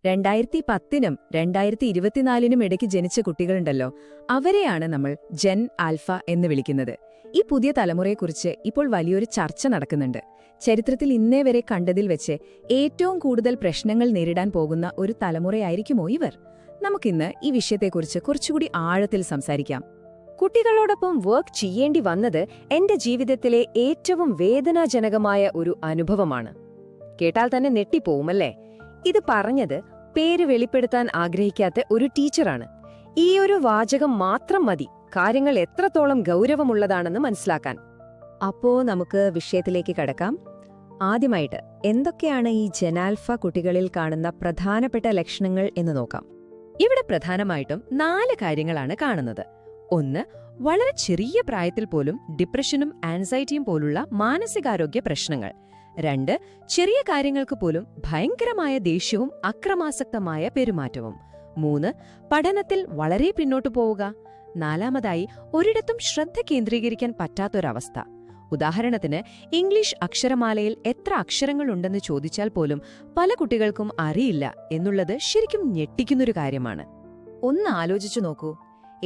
2010-നും 2024-നും ഇടയ്ക്ക് ജനിച്ച കുട്ടികളുണ്ടല്ലോ, അവരെയാണ് നമ്മൾ ജെൻ ആൽഫ എന്ന് വിളിക്കുന്നത്. ഈ പുതിയ തലമുറയെക്കുറിച്ച് ഇപ്പോൾ വലിയൊരു ചർച്ച നടക്കുന്നുണ്ട്. ചരിത്രത്തിൽ ഇന്നേ വരെ കണ്ടതിൽ വെച്ച് ഏറ്റവും കൂടുതൽ പ്രശ്നങ്ങൾ നേരിടാൻ പോകുന്ന ഒരു തലമുറയായിരിക്കുമോ ഇവർ? നമുക്കിന്ന് ഈ വിഷയത്തെക്കുറിച്ച് കുറച്ചുകൂടി ആഴത്തിൽ സംസാരിക്കാം. കുട്ടികളോടൊപ്പം വർക്ക് ചെയ്യേണ്ടി വന്നത് എന്റെ ജീവിതത്തിലെ ഏറ്റവും വേദനാജനകമായ ഒരു അനുഭവമാണ്. കേട്ടാൽ തന്നെ നെട്ടിപ്പോവുമല്ലേ? ഇത് പറഞ്ഞത് പേര് വെളിപ്പെടുത്താൻ ആഗ്രഹിക്കാത്ത ഒരു ടീച്ചറാണ്. ഈ ഒരു വാചകം മാത്രം മതി കാര്യങ്ങൾ എത്രത്തോളം ഗൗരവമുള്ളതാണെന്ന് മനസ്സിലാക്കാൻ. അപ്പോ നമുക്ക് വിഷയത്തിലേക്ക് കടക്കാം. ആദ്യമായിട്ട് എന്തൊക്കെയാണ് ഈ ജെനാൽഫ കുട്ടികളിൽ കാണുന്ന പ്രധാനപ്പെട്ട ലക്ഷണങ്ങൾ എന്ന് നോക്കാം. ഇവിടെ പ്രധാനമായിട്ടും 4 കാര്യങ്ങളാണ് കാണുന്നത്. 1. വളരെ ചെറിയ പ്രായത്തിൽ പോലും ഡിപ്രഷനും ആൻസൈറ്റിയും പോലുള്ള മാനസികാരോഗ്യ പ്രശ്നങ്ങൾ. 2. ചെറിയ കാര്യങ്ങൾക്ക് പോലും ഭയങ്കരമായ ദേഷ്യവും അക്രമാസക്തമായ പെരുമാറ്റവും. 3. പഠനത്തിൽ വളരെ പിന്നോട്ടു പോവുക. 4. ഒരിടത്തും ശ്രദ്ധ കേന്ദ്രീകരിക്കാൻ പറ്റാത്തൊരവസ്ഥ. ഉദാഹരണത്തിന്, ഇംഗ്ലീഷ് അക്ഷരമാലയിൽ എത്ര അക്ഷരങ്ങളുണ്ടെന്ന് ചോദിച്ചാൽ പോലും പല കുട്ടികൾക്കും അറിയില്ല എന്നുള്ളത് ശരിക്കും ഞെട്ടിക്കുന്നൊരു കാര്യമാണ്. ഒന്ന് ആലോചിച്ചു നോക്കൂ.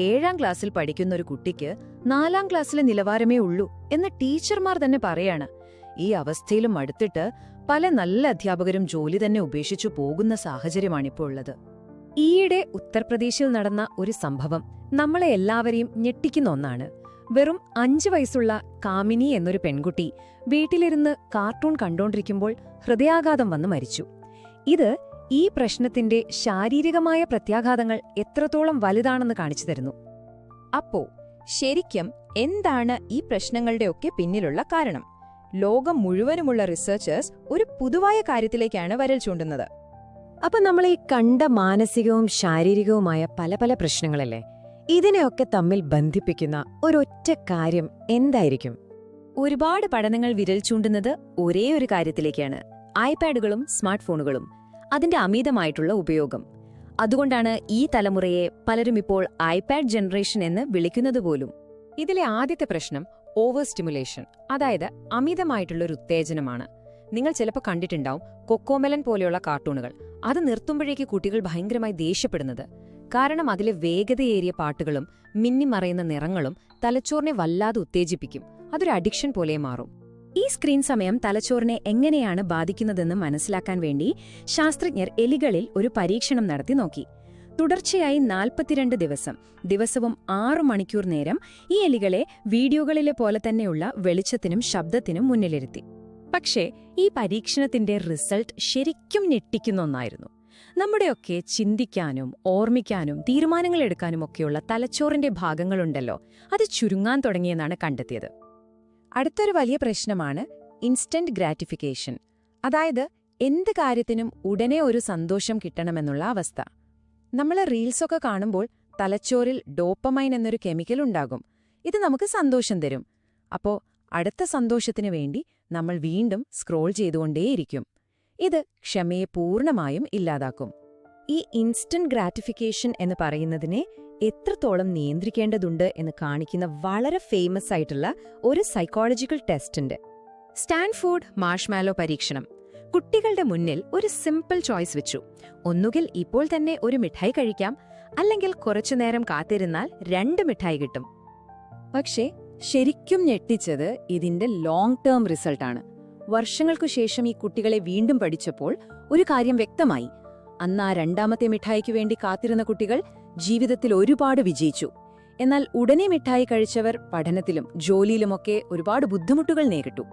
7ാം ക്ലാസ്സിൽ പഠിക്കുന്നൊരു കുട്ടിക്ക് 4ാം ക്ലാസ്സിലെ നിലവാരമേ ഉള്ളൂ എന്ന് ടീച്ചർമാർ തന്നെ പറയാണ്. ഈ അവസ്ഥയിലും അടുത്തിട്ട് പല നല്ല അധ്യാപകരും ജോലി തന്നെ ഉപേക്ഷിച്ചു പോകുന്ന സാഹചര്യമാണിപ്പോൾ ഉള്ളത്. ഈയിടെ ഉത്തർപ്രദേശിൽ നടന്ന ഒരു സംഭവം നമ്മളെ എല്ലാവരെയും ഞെട്ടിക്കുന്ന ഒന്നാണ്. വെറും 5 വയസ്സുള്ള കാമിനി എന്നൊരു പെൺകുട്ടി വീട്ടിലിരുന്ന് കാർട്ടൂൺ കണ്ടോണ്ടിരിക്കുമ്പോൾ ഹൃദയാഘാതം വന്ന് മരിച്ചു. ഇത് ഈ പ്രശ്നത്തിന്റെ ശാരീരികമായ പ്രത്യാഘാതങ്ങൾ എത്രത്തോളം വലുതാണെന്ന് കാണിച്ചു തരുന്നു. അപ്പോ ശരിക്കും എന്താണ് ഈ പ്രശ്നങ്ങളുടെയൊക്കെ പിന്നിലുള്ള കാരണം? ലോകം മുഴുവനുമുള്ള റിസർച്ചേഴ്സ് ഒരു പൊതുവായ കാര്യത്തിലേക്കാണ് വിരൽ ചൂണ്ടുന്നത്. അപ്പൊ നമ്മൾ ഈ കണ്ട മാനസികവും ശാരീരികവുമായ പല പല പ്രശ്നങ്ങളല്ലേ, ഇതിനെയൊക്കെ തമ്മിൽ ബന്ധിപ്പിക്കുന്ന ഒരൊറ്റ കാര്യം എന്തായിരിക്കും? ഒരുപാട് പഠനങ്ങൾ വിരൽ ചൂണ്ടുന്നത് ഒരേ ഒരു കാര്യത്തിലേക്കാണ്: ഐപാഡുകളും സ്മാർട്ട് ഫോണുകളും, അതിന്റെ അമിതമായിട്ടുള്ള ഉപയോഗം. അതുകൊണ്ടാണ് ഈ തലമുറയെ പലരും ഇപ്പോൾ ഐപാഡ് ജനറേഷൻ എന്ന് വിളിക്കുന്നത് പോലും. ഇതിലെ ആദ്യത്തെ പ്രശ്നം ഓവർ സ്റ്റിമുലേഷൻ, അതായത് അമിതമായിട്ടുള്ളൊരു ഉത്തേജനമാണ്. നിങ്ങൾ ചിലപ്പോൾ കണ്ടിട്ടുണ്ടാവും കൊക്കോമെലൻ പോലെയുള്ള കാർട്ടൂണുകൾ. അത് നിർത്തുമ്പോഴേക്ക് കുട്ടികൾ ഭയങ്കരമായി ദേഷ്യപ്പെടുന്നത്. കാരണം അതിലെ വേഗതയേറിയ പാട്ടുകളും മിന്നിമറയുന്ന നിറങ്ങളും തലച്ചോറിനെ വല്ലാതെ ഉത്തേജിപ്പിക്കും. അതൊരു അഡിക്ഷൻ പോലെ മാറും. ഈ സ്ക്രീൻ സമയം തലച്ചോറിനെ എങ്ങനെയാണ് ബാധിക്കുന്നതെന്ന് മനസ്സിലാക്കാൻ വേണ്ടി ശാസ്ത്രജ്ഞർ എലികളിൽ ഒരു പരീക്ഷണം നടത്തി നോക്കി. തുടർച്ചയായി 42 ദിവസവും 6 മണിക്കൂർ നേരം ഈ എലികളെ വീഡിയോകളിലെ പോലെ തന്നെയുള്ള വെളിച്ചത്തിനും ശബ്ദത്തിനും മുന്നിലിരുത്തി. പക്ഷേ ഈ പരീക്ഷണത്തിന്റെ റിസൾട്ട് ശരിക്കും ഞെട്ടിക്കുന്ന ഒന്നായിരുന്നു. നമ്മുടെയൊക്കെ ചിന്തിക്കാനും ഓർമ്മിക്കാനും തീരുമാനങ്ങൾ എടുക്കാനുമൊക്കെയുള്ള തലച്ചോറിന്റെ ഭാഗങ്ങളുണ്ടല്ലോ, അത് ചുരുങ്ങാൻ തുടങ്ങിയെന്നാണ് കണ്ടെത്തിയത്. അടുത്തൊരു വലിയ പ്രശ്നമാണ് ഇൻസ്റ്റന്റ് ഗ്രാറ്റിഫിക്കേഷൻ, അതായത് എന്ത് കാര്യത്തിനും ഉടനെ ഒരു സന്തോഷം കിട്ടണമെന്നുള്ള അവസ്ഥ. നമ്മൾ റീൽസൊക്കെ കാണുമ്പോൾ തലച്ചോറിൽ ഡോപ്പമൈൻ എന്നൊരു കെമിക്കൽ ഉണ്ടാകും. ഇത് നമുക്ക് സന്തോഷം തരും. അപ്പോ അടുത്ത സന്തോഷത്തിനു വേണ്ടി നമ്മൾ വീണ്ടും സ്ക്രോൾ ചെയ്തുകൊണ്ടേയിരിക്കും. ഇത് ക്ഷമയെ പൂർണ്ണമായും ഇല്ലാതാക്കും. ഈ ഇൻസ്റ്റന്റ് ഗ്രാറ്റിഫിക്കേഷൻ എന്ന് പറയുന്നതിനെ എത്രത്തോളം നിയന്ത്രിക്കേണ്ടതുണ്ട് എന്ന് കാണിക്കുന്ന വളരെ ഫേമസ് ആയിട്ടുള്ള ഒരു സൈക്കോളജിക്കൽ ടെസ്റ്റുണ്ട്. സ്റ്റാൻഫോർഡ് മാർഷ്മാലോ പരീക്ഷണം. കുട്ടികളുടെ മുന്നിൽ ഒരു സിമ്പിൾ ചോയ്സ് വെച്ചു: ഒന്നുകിൽ ഇപ്പോൾ തന്നെ ഒരു മിഠായി കഴിക്കാം, അല്ലെങ്കിൽ കുറച്ചുനേരം കാത്തിരുന്നാൽ 2 മിഠായി കിട്ടും. പക്ഷേ ശരിക്കും ഞെട്ടിച്ചത് ഇതിന്റെ ലോങ് ടേം റിസൾട്ടാണ്. വർഷങ്ങൾക്കു ശേഷം ഈ കുട്ടികളെ വീണ്ടും പഠിച്ചപ്പോൾ ഒരു കാര്യം വ്യക്തമായി. അന്ന് ആ 2ാമത്തെ മിഠായിക്ക് വേണ്ടി കാത്തിരുന്ന കുട്ടികൾ ജീവിതത്തിൽ ഒരുപാട് വിജയിച്ചു. എന്നാൽ ഉടനെ മിഠായി കഴിച്ചവർ പഠനത്തിലും ജോലിയിലുമൊക്കെ ഒരുപാട് ബുദ്ധിമുട്ടുകൾ നേരിട്ടു.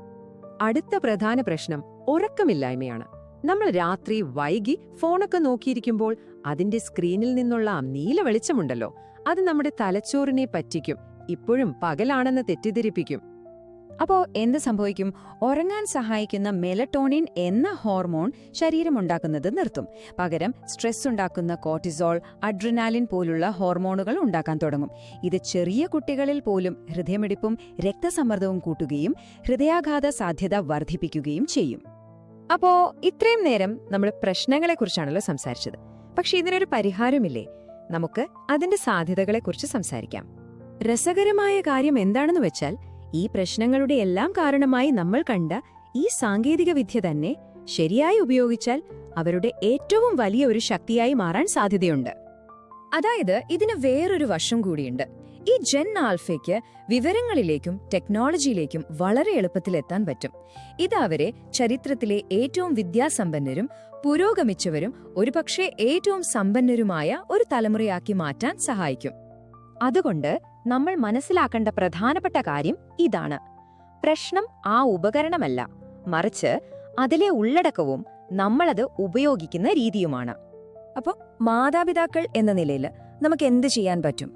അടുത്ത പ്രധാന പ്രശ്നം ഉറക്കമില്ലായ്മയാണ്. നമ്മൾ രാത്രി വൈകി ഫോണൊക്കെ നോക്കിയിരിക്കുമ്പോൾ അതിന്റെ സ്ക്രീനിൽ നിന്നുള്ള ആ നീല വെളിച്ചമുണ്ടല്ലോ, അത് നമ്മുടെ തലച്ചോറിനെ പറ്റിക്കും, ഇപ്പോഴും പകലാണെന്ന് തെറ്റിദ്ധരിപ്പിക്കും. അപ്പോ എന്ത് സംഭവിക്കും? ഉറങ്ങാൻ സഹായിക്കുന്ന മെലറ്റോണിൻ എന്ന ഹോർമോൺ ശരീരമുണ്ടാക്കുന്നത് നിർത്തും. പകരം സ്ട്രെസ് ഉണ്ടാക്കുന്ന കോർട്ടിസോൾ, അഡ്രിനാലിൻ പോലുള്ള ഹോർമോണുകൾ ഉണ്ടാക്കാൻ തുടങ്ങും. ഇത് ചെറിയ കുട്ടികളിൽ പോലും ഹൃദയമിടിപ്പും രക്തസമ്മർദ്ദവും കൂട്ടുകയും ഹൃദയാഘാത സാധ്യത വർദ്ധിപ്പിക്കുകയും ചെയ്യും. അപ്പോ ഇത്രയും നേരം നമ്മൾ പ്രശ്നങ്ങളെക്കുറിച്ചാണല്ലോ സംസാരിച്ചത്. പക്ഷെ ഇതിനൊരു പരിഹാരമില്ലേ? നമുക്ക് അതിന്റെ സാധ്യതകളെക്കുറിച്ച് സംസാരിക്കാം. രസകരമായ കാര്യം എന്താണെന്ന് വെച്ചാൽ, ഈ പ്രശ്നങ്ങളുടെ എല്ലാം കാരണമായി നമ്മൾ കണ്ട ഈ സാങ്കേതിക വിദ്യ തന്നെ ശരിയായി ഉപയോഗിച്ചാൽ അവരുടെ ഏറ്റവും വലിയ ഒരു ശക്തിയായി മാറാൻ സാധ്യതയുണ്ട്. അതായത് ഇതിന് വേറൊരു വശം കൂടിയുണ്ട്. ഈ ജെൻ ആൽഫയ്ക്ക് വിവരങ്ങളിലേക്കും ടെക്നോളജിയിലേക്കും വളരെ എളുപ്പത്തിൽ എത്താൻ പറ്റും. ഇത് അവരെ ചരിത്രത്തിലെ ഏറ്റവും വിദ്യാസമ്പന്നരും പുരോഗമിച്ചവരും ഒരുപക്ഷെ ഏറ്റവും സമ്പന്നരുമായ ഒരു തലമുറയാക്കി മാറ്റാൻ സഹായിക്കും. അതുകൊണ്ട് നമ്മൾ മനസ്സിലാക്കേണ്ട പ്രധാനപ്പെട്ട കാര്യം ഇതാണ്: പ്രശ്നം ആ ഉപകരണമല്ല, മറിച്ച് അതിലെ ഉള്ളടക്കവും നമ്മളത് ഉപയോഗിക്കുന്ന രീതിയുമാണ്. അപ്പോൾ മാതാപിതാക്കൾ എന്ന നിലയിൽ നമുക്ക് എന്ത് ചെയ്യാൻ പറ്റും?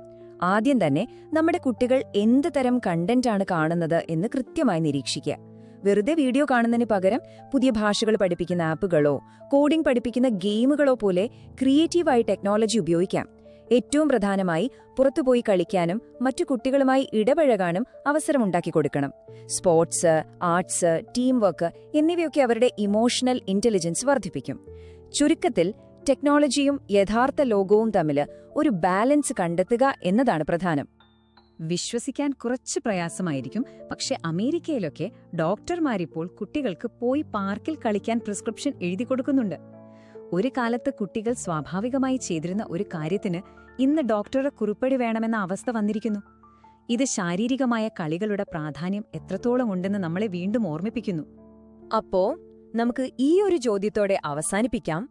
ആദ്യം തന്നെ നമ്മുടെ കുട്ടികൾ എന്ത് തരം കണ്ടന്റാണ് കാണുന്നത് എന്ന് കൃത്യമായി നിരീക്ഷിക്കുക. വെറുതെ വീഡിയോ കാണുന്നതിന് പകരം പുതിയ ഭാഷകൾ പഠിപ്പിക്കുന്ന ആപ്പുകളോ കോഡിംഗ് പഠിപ്പിക്കുന്ന ഗെയിമുകളോ പോലെ ക്രിയേറ്റീവായി ടെക്നോളജി ഉപയോഗിക്കാം. ഏറ്റവും പ്രധാനമായി പുറത്തുപോയി കളിക്കാനും മറ്റു കുട്ടികളുമായി ഇടപഴകാനും അവസരമുണ്ടാക്കി കൊടുക്കണം. സ്പോർട്സ്, ആർട്സ്, ടീം വർക്ക് എന്നിവയൊക്കെ അവരുടെ ഇമോഷണൽ ഇന്റലിജൻസ് വർദ്ധിപ്പിക്കും. ചുരുക്കത്തിൽ ടെക്നോളജിയും യഥാർത്ഥ ലോകവും തമ്മിൽ ഒരു ബാലൻസ് കണ്ടെത്തുക എന്നതാണ് പ്രധാനം. വിശ്വസിക്കാൻ കുറച്ച് പ്രയാസമായിരിക്കും, പക്ഷെ അമേരിക്കയിലൊക്കെ ഡോക്ടർമാരിപ്പോൾ കുട്ടികൾക്ക് പോയി പാർക്കിൽ കളിക്കാൻ പ്രിസ്ക്രിപ്ഷൻ എഴുതി കൊടുക്കുന്നുണ്ട്. ഒരു കാലത്ത് കുട്ടികൾ സ്വാഭാവികമായി ചെയ്തിരുന്ന ഒരു കാര്യത്തിന് ഇന്ന് ഡോക്ടറുടെ കുറിപ്പടി വേണമെന്ന അവസ്ഥ വന്നിരിക്കുന്നു. ഇത് ശാരീരികമായ കളികളുടെ പ്രാധാന്യം എത്രത്തോളം ഉണ്ടെന്ന് നമ്മളെ വീണ്ടും ഓർമ്മിപ്പിക്കുന്നു. അപ്പോ നമുക്ക് ഈ ഒരു ചോദ്യത്തോടെ അവസാനിപ്പിക്കാം: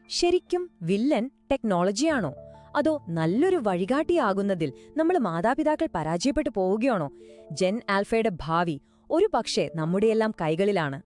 ശരിക്കും വില്ലൻ ടെക്നോളജിയാണോ, അതോ നല്ലൊരു വഴികാട്ടിയാകുന്നതിൽ നമ്മൾ മാതാപിതാക്കൾ പരാജയപ്പെട്ടു പോവുകയാണോ? ജെൻ ആൽഫയുടെ ഭാവി ഒരുപക്ഷെ നമ്മുടെയെല്ലാം കൈകളിലാണ്.